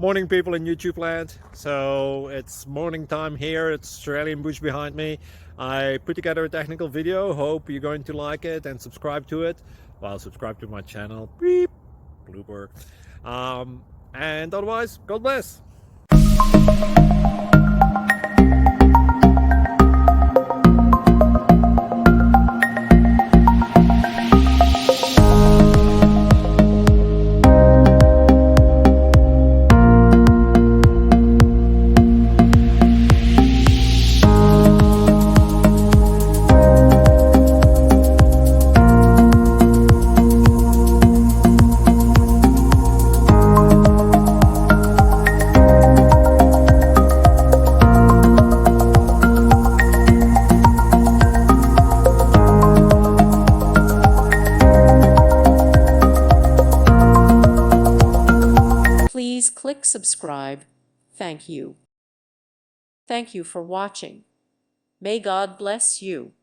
Morning people in YouTube land. So it's morning time here. It's Australian bush behind me. I put together a technical video. Hope you're going to like it and subscribe to it. Well, subscribe to my channel. Beep. Blooper. And otherwise, God bless. Please click subscribe. Thank you. Thank you for watching. May God bless you.